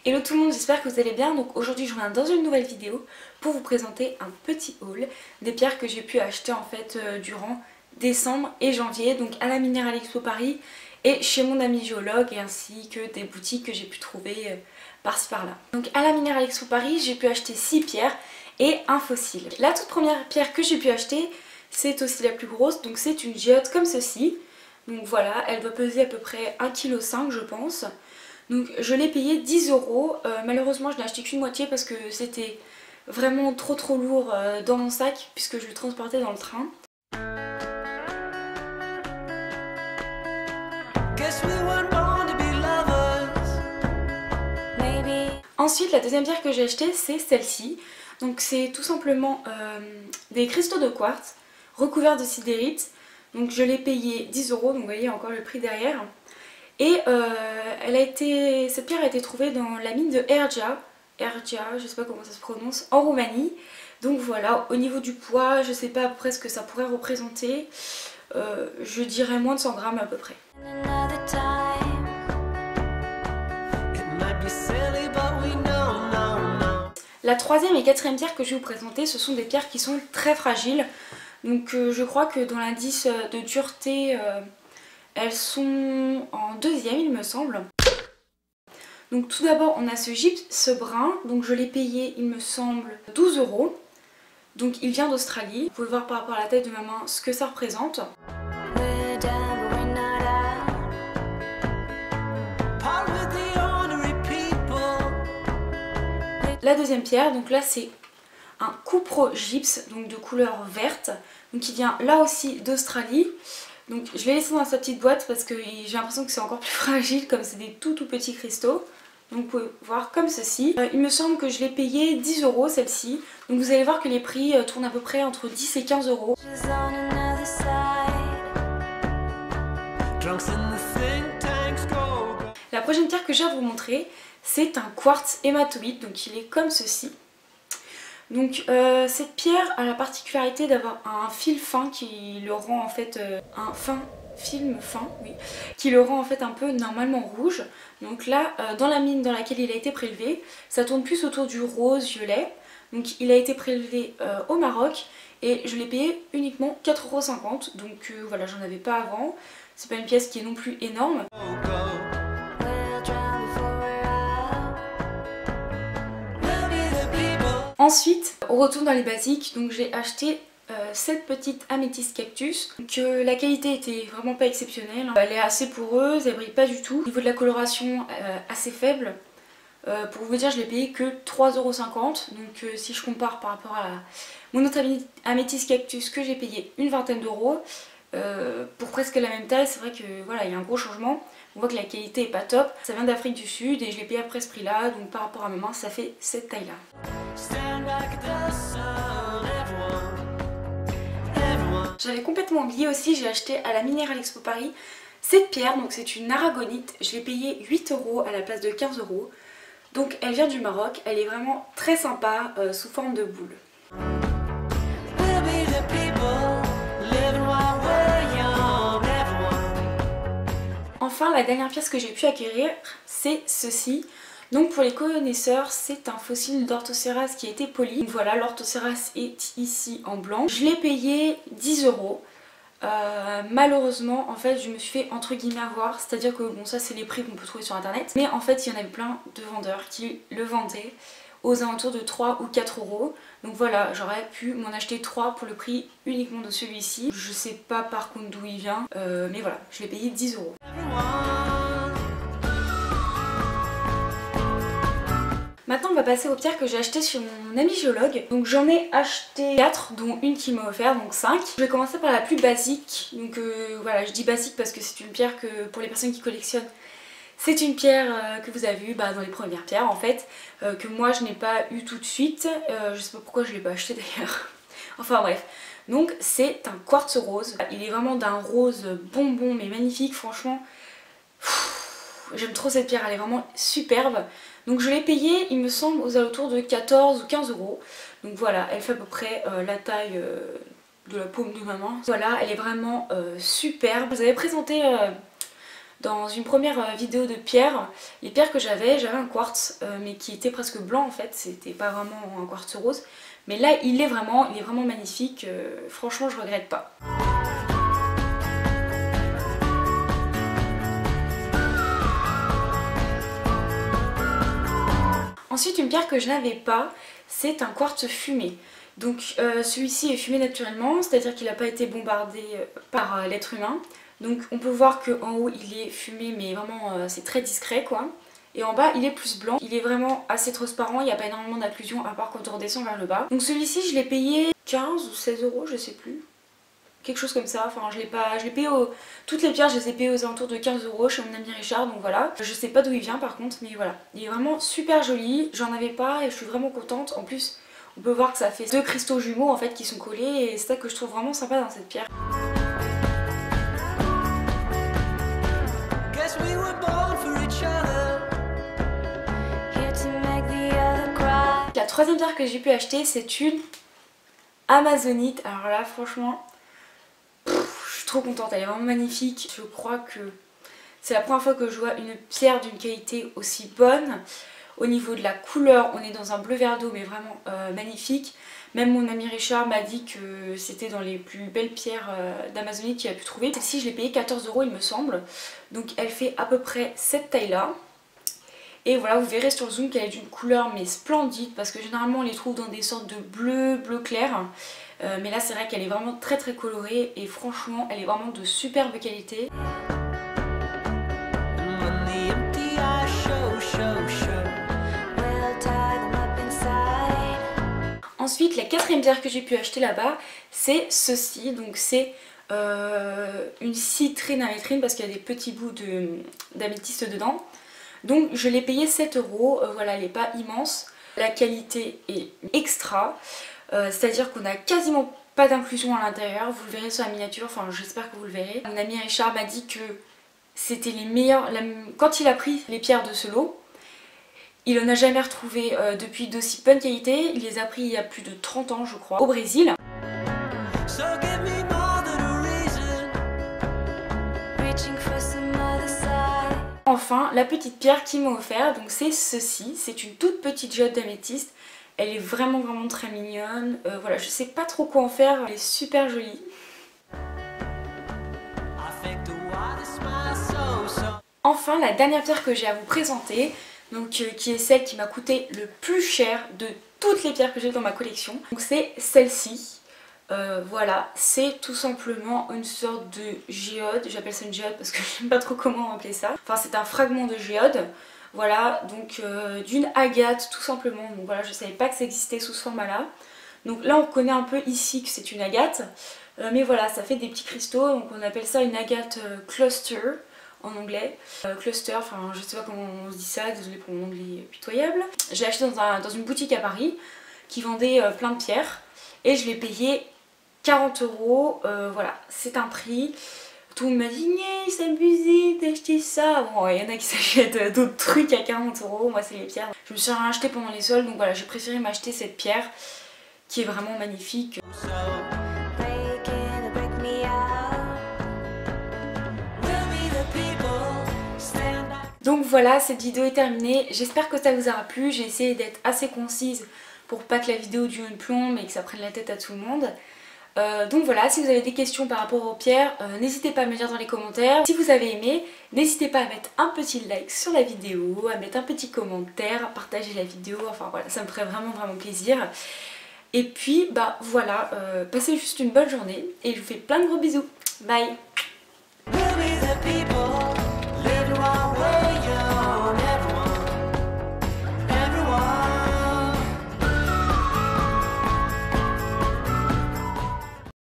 Hello tout le monde, j'espère que vous allez bien. Donc aujourd'hui je reviens dans une nouvelle vidéo pour vous présenter un petit haul des pierres que j'ai pu acheter en fait durant décembre et janvier, donc à la Mineral Expo Paris et chez mon ami géologue, et ainsi que des boutiques que j'ai pu trouver par-ci par-là. Donc à la Mineral Expo Paris j'ai pu acheter 6 pierres et un fossile. La toute première pierre que j'ai pu acheter, c'est aussi la plus grosse, donc c'est une géote comme ceci. Donc voilà, elle doit peser à peu près 1,5 kg je pense. Donc je l'ai payé 10 €. Malheureusement je n'ai acheté qu'une moitié parce que c'était vraiment trop lourd dans mon sac puisque je le transportais dans le train. Ensuite la deuxième pierre que j'ai achetée c'est celle-ci. Donc c'est tout simplement des cristaux de quartz recouverts de sidérite. Donc je l'ai payé 10 €, donc vous voyez encore le prix derrière. Et cette pierre a été trouvée dans la mine de Ergia, je sais pas comment ça se prononce, en Roumanie. Donc voilà, au niveau du poids, je sais pas à peu près ce que ça pourrait représenter. Je dirais moins de 100 grammes à peu près. La troisième et quatrième pierre que je vais vous présenter, ce sont des pierres qui sont très fragiles. Donc je crois que dans l'indice de dureté, elles sont en deuxième il me semble. Donc tout d'abord on a ce gypse brun, donc je l'ai payé il me semble 12 €. Donc il vient d'Australie. Vous pouvez voir par rapport à la taille de ma main ce que ça représente. La deuxième pierre, donc là c'est un cupro gypse, donc de couleur verte, donc qui vient là aussi d'Australie. Donc je l'ai laissé dans sa petite boîte parce que j'ai l'impression que c'est encore plus fragile comme c'est des tout petits cristaux. Donc vous pouvez voir comme ceci. Il me semble que je l'ai payé 10 € celle-ci. Donc vous allez voir que les prix tournent à peu près entre 10 et 15 €. La prochaine pierre que j'ai à vous montrer, c'est un quartz hématoïde, donc il est comme ceci. Donc cette pierre a la particularité d'avoir un fil fin qui le rend en fait qui le rend en fait un peu normalement rouge. Donc là, dans la mine dans laquelle il a été prélevé, ça tourne plus autour du rose violet. Donc il a été prélevé au Maroc et je l'ai payé uniquement 4,50 €. Donc voilà, j'en avais pas avant. C'est pas une pièce qui est non plus énorme. Ensuite, on retourne dans les basiques. Donc j'ai acheté cette petite améthyste cactus. Que la qualité était vraiment pas exceptionnelle. Elle est assez poreuse, elle brille pas du tout. Au niveau de la coloration, assez faible. Pour vous dire, je l'ai payé que 3,50 €. Donc si je compare par rapport à mon autre améthyste cactus que j'ai payé une vingtaine d'euros, pour presque la même taille, c'est vrai que voilà, il y a un gros changement. On voit que la qualité est pas top. Ça vient d'Afrique du Sud et je l'ai payé après ce prix là, donc par rapport à ma main ça fait cette taille là. J'avais complètement oublié aussi, j'ai acheté à la Mineral Expo Paris cette pierre, donc c'est une aragonite. Je l'ai payée 8 € à la place de 15 €. Donc elle vient du Maroc, elle est vraiment très sympa sous forme de boule. Enfin la dernière pièce que j'ai pu acquérir c'est ceci. Donc pour les connaisseurs, c'est un fossile d'Orthoceras qui a été poli. Donc voilà, l'Orthoceras est ici en blanc. Je l'ai payé 10 €. Malheureusement en fait je me suis fait entre guillemets avoir, c'est à dire que bon, ça c'est les prix qu'on peut trouver sur internet, mais en fait il y en avait plein de vendeurs qui le vendaient aux alentours de 3 ou 4 €. Donc voilà, j'aurais pu m'en acheter 3 pour le prix uniquement de celui-ci. Je sais pas par contre d'où il vient, mais voilà, je l'ai payé 10 €. Maintenant on va passer aux pierres que j'ai achetées sur mon ami géologue. Donc j'en ai acheté 4 dont une qui m'a offert, donc 5. Je vais commencer par la plus basique. Donc voilà, je dis basique parce que c'est une pierre que pour les personnes qui collectionnent, c'est une pierre que vous avez vue dans les premières pierres en fait, que moi je n'ai pas eu tout de suite. Je sais pas pourquoi je ne l'ai pas acheté d'ailleurs. Enfin bref. Donc c'est un quartz rose. Il est vraiment d'un rose bonbon mais magnifique franchement. J'aime trop cette pierre, elle est vraiment superbe. Donc je l'ai payée il me semble aux alentours de 14 ou 15 €. Donc voilà, elle fait à peu près la taille de la paume de ma main. Voilà, elle est vraiment superbe. Je vous avais présenté Dans une première vidéo de pierre, les pierres que j'avais un quartz mais qui était presque blanc en fait, c'était pas vraiment un quartz rose. Mais là il est vraiment magnifique, franchement je regrette pas. Ensuite une pierre que je n'avais pas, c'est un quartz fumé. Donc celui-ci est fumé naturellement, c'est-à-dire qu'il n'a pas été bombardé par l'être humain. Donc on peut voir qu'en haut il est fumé mais vraiment c'est très discret quoi. Et en bas il est plus blanc, il est vraiment assez transparent, il n'y a pas énormément d'acclusion à part quand on redescend vers le bas. Donc celui-ci je l'ai payé 15 ou 16 euros, je sais plus. Quelque chose comme ça, enfin je l'ai payé toutes les pierres je les ai payées aux alentours de 15 euros chez mon ami Richard, donc voilà. Je sais pas d'où il vient par contre, mais voilà. Il est vraiment super joli, j'en avais pas et je suis vraiment contente. En plus on peut voir que ça fait deux cristaux jumeaux en fait qui sont collés et c'est ça que je trouve vraiment sympa dans cette pierre. La troisième pierre que j'ai pu acheter c'est une amazonite. Alors là franchement je suis trop contente, elle est vraiment magnifique. Je crois que c'est la première fois que je vois une pierre d'une qualité aussi bonne. Au niveau de la couleur on est dans un bleu verre d'eau mais vraiment magnifique. Même mon ami Richard m'a dit que c'était dans les plus belles pierres d'amazonite qu'il a pu trouver. Celle-ci je l'ai payée 14 euros il me semble. Donc elle fait à peu près cette taille là. Et voilà, vous verrez sur le zoom qu'elle est d'une couleur mais splendide parce que généralement on les trouve dans des sortes de bleu clair. Mais là c'est vrai qu'elle est vraiment très colorée et franchement elle est vraiment de superbe qualité. Ensuite la quatrième pierre que j'ai pu acheter là-bas c'est ceci, donc c'est une citrine amétrine parce qu'il y a des petits bouts d'améthyste dedans. Donc je l'ai payé 7 euros, voilà elle n'est pas immense, la qualité est extra, c'est-à-dire qu'on n'a quasiment pas d'inclusion à l'intérieur, vous le verrez sur la miniature, enfin j'espère que vous le verrez. Mon ami Richard m'a dit que c'était les meilleurs, quand il a pris les pierres de ce lot, il n'en a jamais retrouvé depuis d'aussi bonne qualité, il les a pris il y a plus de 30 ans je crois, au Brésil. Enfin, la petite pierre qu'il m'a offert, donc c'est ceci, c'est une toute petite geode d'améthyste. Elle est vraiment très mignonne. Voilà, je sais pas trop quoi en faire, elle est super jolie. Enfin, la dernière pierre que j'ai à vous présenter, donc qui est celle qui m'a coûté le plus cher de toutes les pierres que j'ai dans ma collection. Donc c'est celle-ci. Voilà, c'est tout simplement une sorte de géode, j'appelle ça une géode parce que je sais pas trop comment appeler ça. Enfin c'est un fragment de géode, voilà, donc d'une agate tout simplement. Donc voilà, je savais pas que ça existait sous ce format là. Donc là on connaît un peu ici que c'est une agate, mais voilà ça fait des petits cristaux, donc on appelle ça une agate cluster en anglais. Cluster, enfin je sais pas comment on se dit ça, désolée pour mon anglais pitoyable. J'ai acheté dans une boutique à Paris qui vendait plein de pierres et je l'ai payé 40 euros, voilà, c'est un prix. Tout le monde m'a dit c'est abusé d'acheter ça. Bon, il y en a qui s'achètent d'autres trucs à 40 euros, moi c'est les pierres. Je me suis rien acheté pendant les soldes, donc voilà, j'ai préféré m'acheter cette pierre qui est vraiment magnifique. Donc voilà, cette vidéo est terminée, j'espère que ça vous aura plu. J'ai essayé d'être assez concise pour pas que la vidéo dure une plombe et que ça prenne la tête à tout le monde. Donc voilà, si vous avez des questions par rapport aux pierres, n'hésitez pas à me dire dans les commentaires. Si vous avez aimé, n'hésitez pas à mettre un petit like sur la vidéo, à mettre un petit commentaire, à partager la vidéo, enfin voilà, ça me ferait vraiment plaisir. Et puis bah voilà, passez juste une bonne journée et je vous fais plein de gros bisous. Bye.